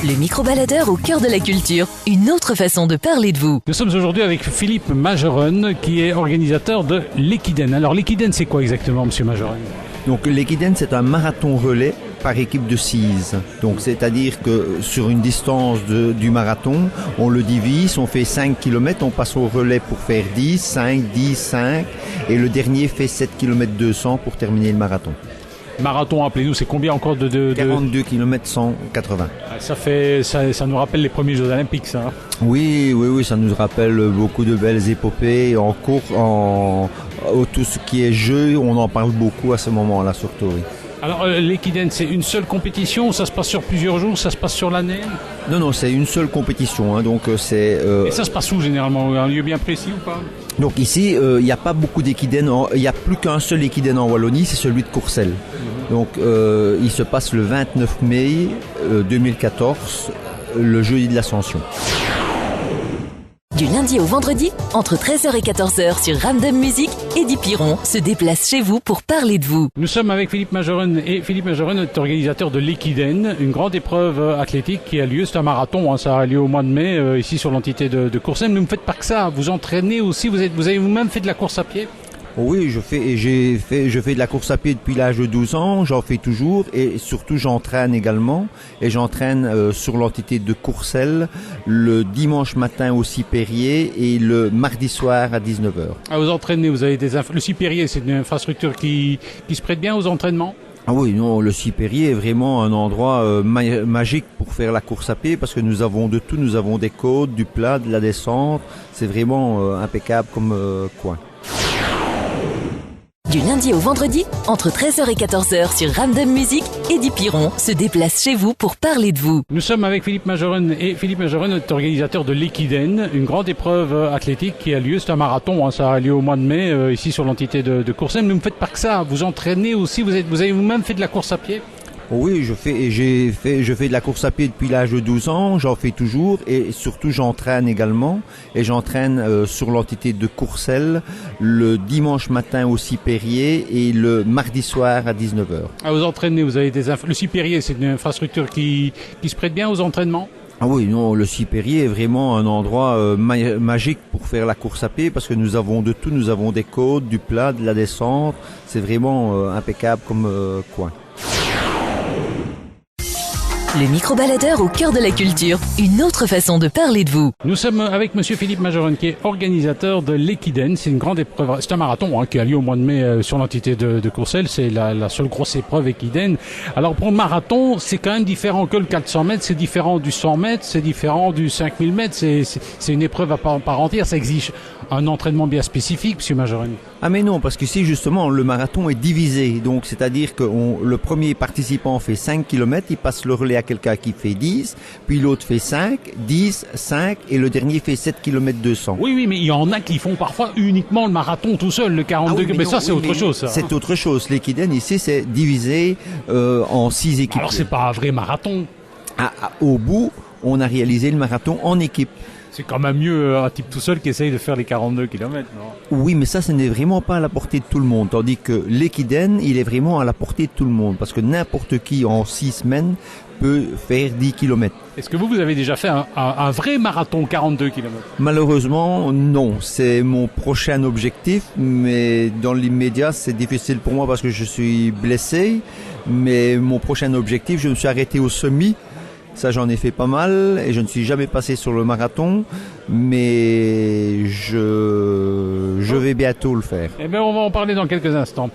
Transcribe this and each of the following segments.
Le micro-baladeur au cœur de la culture, une autre façon de parler de vous. Nous sommes aujourd'hui avec Philippe Majeren, qui est organisateur de l'Ekiden. Alors l'Ekiden, c'est quoi exactement, monsieur Majeren? Donc l'Ekiden, c'est un marathon relais par équipe de 6. Donc c'est-à-dire que sur une distance du marathon, on le divise, on fait 5 km, on passe au relais pour faire 10, 5, 10, 5 et le dernier fait 7 km 200 pour terminer le marathon. Marathon, appelez-nous, c'est combien encore de... 42 km 180. Ça nous rappelle les premiers Jeux Olympiques, ça. Oui, ça nous rappelle beaucoup de belles épopées en cours, tout ce qui est jeu, on en parle beaucoup à ce moment-là surtout, oui. Alors l'Ekiden, c'est une seule compétition, ça se passe sur plusieurs jours, ça se passe sur l'année? Non, c'est une seule compétition, hein, donc c'est... Et ça se passe où généralement? Un lieu bien précis ou pas? Donc ici, il n'y a pas beaucoup d'Ekiden, il n'y a plus qu'un seul Ekiden en Wallonie, c'est celui de Courcelles. Donc il se passe le 29 mai 2014, le jeudi de l'Ascension. Du lundi au vendredi, entre 13h et 14h sur Ramdam Music, Eddie Piron se déplace chez vous pour parler de vous. Nous sommes avec Philippe Majeren et Philippe Majeren est organisateur de l'Ekiden, une grande épreuve athlétique qui a lieu, c'est un marathon, hein, ça a lieu au mois de mai ici sur l'entité de Courcelles. Mais ne me faites pas que ça, vous entraînez aussi, vous avez vous-même fait de la course à pied? Oui, je fais de la course à pied depuis l'âge de 12 ans, j'en fais toujours et surtout j'entraîne également et j'entraîne sur l'entité de Courcelles le dimanche matin au Sipérié et le mardi soir à 19h. Ah, vous entraînez, vous avez le Sipérié, c'est une infrastructure qui se prête bien aux entraînements? Ah oui, non, le Sipérié est vraiment un endroit magique pour faire la course à pied parce que nous avons de tout, nous avons des côtes, du plat, de la descente, c'est vraiment impeccable comme coin. Du lundi au vendredi, entre 13h et 14h sur Ramdam Music, Eddie Piron se déplace chez vous pour parler de vous. Nous sommes avec Philippe Majeren et Philippe Majeren est organisateur de l'Ekiden, une grande épreuve athlétique qui a lieu, c'est un marathon, hein, ça a lieu au mois de mai ici sur l'entité de Courcelles. Ne me faites pas que ça, vous entraînez aussi, vous avez vous-même fait de la course à pied? Oui, je fais de la course à pied depuis l'âge de 12 ans, j'en fais toujours et surtout j'entraîne également et j'entraîne sur l'entité de Courcelles le dimanche matin au Sipérié et le mardi soir à 19h. Ah, vous entraînez, vous avez le Sipérié, c'est une infrastructure qui se prête bien aux entraînements? Ah oui, non, le Sipérié est vraiment un endroit magique pour faire la course à pied parce que nous avons de tout, nous avons des côtes, du plat, de la descente, c'est vraiment impeccable comme coin. Le micro-baladeur au cœur de la culture, une autre façon de parler de vous. Nous sommes avec monsieur Philippe Majeren qui est organisateur de l'Ekiden. C'est une grande épreuve, c'est un marathon qui a lieu au mois de mai sur l'entité de Courcelles. C'est la seule grosse épreuve Ekiden. Alors pour le marathon, c'est quand même différent que le 400 mètres, c'est différent du 100 mètres, c'est différent du 5000 mètres. C'est une épreuve à part entière, ça exige un entraînement bien spécifique, monsieur Majeren. Ah mais non, parce que si justement le marathon est divisé, donc c'est-à-dire que le premier participant fait 5 km, il passe le relais à quelqu'un qui fait 10, puis l'autre fait 5, 10, 5 et le dernier fait 7 km 200. Oui, mais il y en a qui font parfois uniquement le marathon tout seul, le 42 km, mais ça c'est autre chose. Ça. C'est autre chose, l'Ekiden ici c'est divisé en 6 équipes. Alors c'est pas un vrai marathon. Au bout, on a réalisé le marathon en équipe. C'est quand même mieux un type tout seul qui essaye de faire les 42 km, non? Oui, mais ça, ce n'est vraiment pas à la portée de tout le monde. Tandis que l'Ekiden, il est vraiment à la portée de tout le monde. Parce que n'importe qui, en 6 semaines, peut faire 10 km. Est-ce que vous avez déjà fait un vrai marathon 42 km? Malheureusement, non. C'est mon prochain objectif. Mais dans l'immédiat, c'est difficile pour moi parce que je suis blessé. Mais mon prochain objectif, je me suis arrêté au semi. Ça, j'en ai fait pas mal et je ne suis jamais passé sur le marathon, mais je vais bientôt le faire. Eh bien, on va en parler dans quelques instants.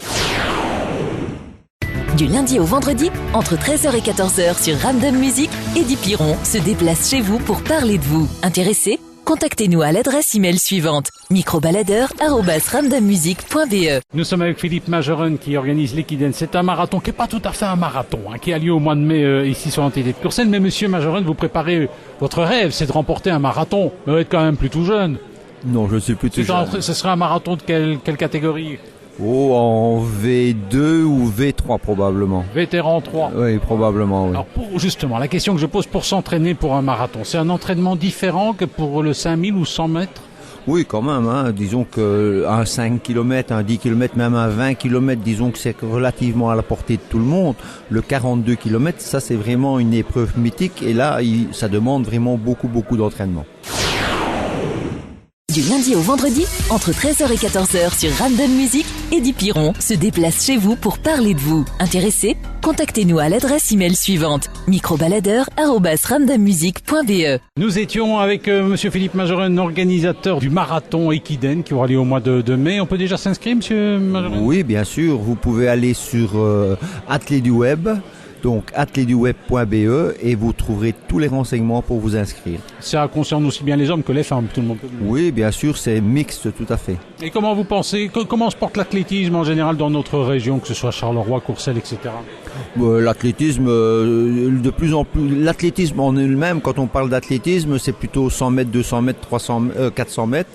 Du lundi au vendredi, entre 13h et 14h sur Ramdam Music, Eddie Piron se déplace chez vous pour parler de vous. Intéressé? Contactez-nous à l'adresse email suivante microbaladeur@ramdammusic.be. Nous sommes avec Philippe Majeren qui organise l'Ekiden. C'est un marathon qui n'est pas tout à fait un marathon, qui a lieu au mois de mai ici sur l'entité de Courcelles. Mais monsieur Majeren, vous préparez votre rêve, c'est de remporter un marathon. Mais vous êtes quand même plus tout jeune. Non, je suis plus tout jeune. Ce sera un marathon de quelle catégorie? Oh, en V2 ou V3 probablement. Vétéran 3. Oui, probablement, oui. Alors justement, la question que je pose pour s'entraîner pour un marathon, c'est un entraînement différent que pour le 5000 ou 100 mètres? Oui, quand même. Hein. Disons qu'un 5 km, un 10 km, même un 20 km, disons que c'est relativement à la portée de tout le monde. Le 42 km, ça c'est vraiment une épreuve mythique et là, ça demande vraiment beaucoup d'entraînement. Du lundi au vendredi, entre 13h et 14h sur Random Music, Eddie Piron se déplace chez vous pour parler de vous. Intéressé? Contactez-nous à l'adresse email suivante, microbaladeur@randommusic.be. Nous étions avec monsieur Philippe Majoren, organisateur du marathon Ekiden qui aura lieu au mois de mai. On peut déjà s'inscrire, monsieur Majoren? Oui, bien sûr. Vous pouvez aller sur Athlé du Web. Donc athléduweb.be et vous trouverez tous les renseignements pour vous inscrire. Ça concerne aussi bien les hommes que les femmes, tout le monde peut. Oui, bien sûr, c'est mixte tout à fait. Et comment vous pensez, comment se porte l'athlétisme en général dans notre région, que ce soit Charleroi, Courcelles, etc. L'athlétisme, de plus en plus, l'athlétisme en elle-même, quand on parle d'athlétisme, c'est plutôt 100 mètres, 200 mètres, 300, 400 mètres.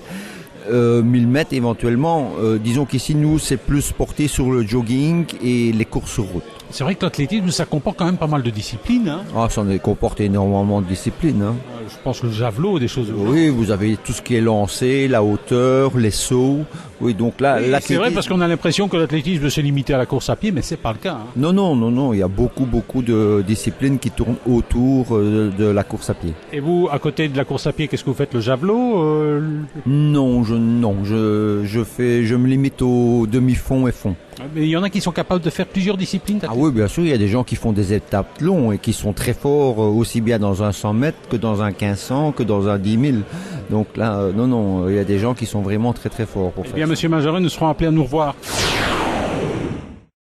1000 mètres éventuellement. Disons qu'ici, nous, c'est plus porté sur le jogging et les courses sur route. C'est vrai que l'athlétisme, ça comporte quand même pas mal de disciplines. Hein. Ah, ça comporte énormément de disciplines. Hein. Je pense le javelot, des choses. Oui, vous avez tout ce qui est lancé, la hauteur, les sauts. Oui, donc là, oui, c'est vrai parce qu'on a l'impression que l'athlétisme se limitait à la course à pied, mais c'est pas le cas. Hein. Non. Il y a beaucoup de disciplines qui tournent autour de la course à pied. Et vous, à côté de la course à pied, qu'est-ce que vous faites? Le javelot Non, je me limite au demi-fond et fond. Mais il y en a qui sont capables de faire plusieurs disciplines. Ah oui, bien sûr, il y a des gens qui font des étapes longues et qui sont très forts aussi bien dans un 100 mètres que dans un 1500 que dans un 10 000. Donc là, non, il y a des gens qui sont vraiment très forts pour faire ça. Monsieur Majoren, nous serons appelés à nous revoir.